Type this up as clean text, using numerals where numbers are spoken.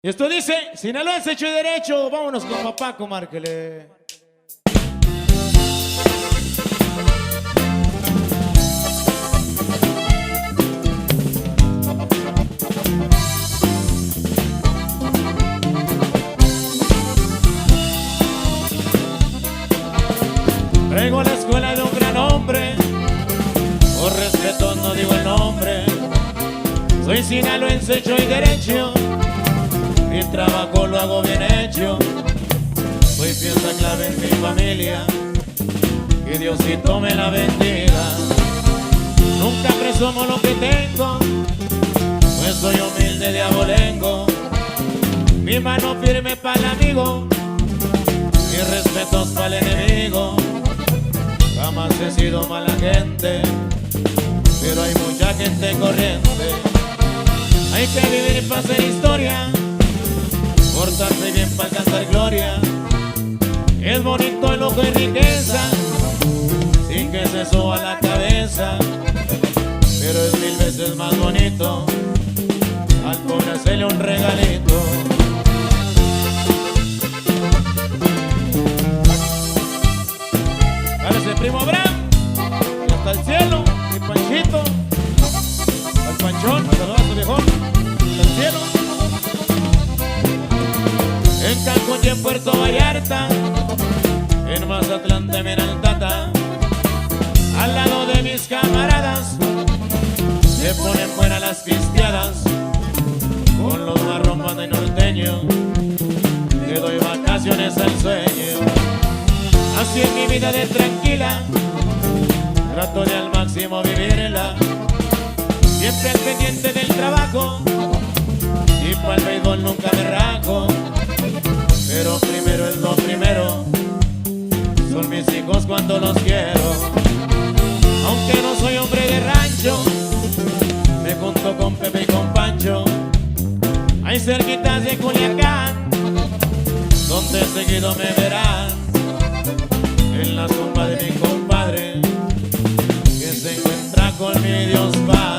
Y esto dice, Sinaloense hecho y derecho, vámonos con Papaco, márquele. Vengo a la escuela de un gran hombre, por respeto no digo el nombre. Soy sinaloense hecho y derecho, mi trabajo lo hago bien hecho. Soy pieza clave en mi familia, que Diosito me la bendiga. Nunca presumo lo que tengo, pues soy humilde de abolengo. Mi mano firme para el amigo, mis respetos para el enemigo. Jamás he sido mala gente, pero hay mucha gente corriente. Hay que vivir para hacer historia, portarse bien para alcanzar gloria. Es bonito el ojo y riqueza, sin que se suba la cabeza. Pero es mil veces más bonito al pobre hacerle un regalito. Ese primo Abraham, y hasta el cielo, mi Panchito, al Panchón, saludos a su viejón, hasta el cielo. En Cancún y en Puerto Vallarta, en Mazatlán de Meraltata, al lado de mis camaradas, se ponen buenas las pisteadas, con los marromas de norteño, le doy vacaciones al sueño. Así es mi vida de tranquila, trato de al máximo vivirla. Siempre al pendiente del trabajo, y para el béisbol nunca me rajo. Pero primero es lo primero, son mis hijos cuando los quiero. Aunque no soy hombre de rancho, me junto con Pepe y con Pancho. Hay cerquitas de Culiacán, donde seguido me verán. En la tumba de mi compadre, que se encuentra con mi Dios Padre.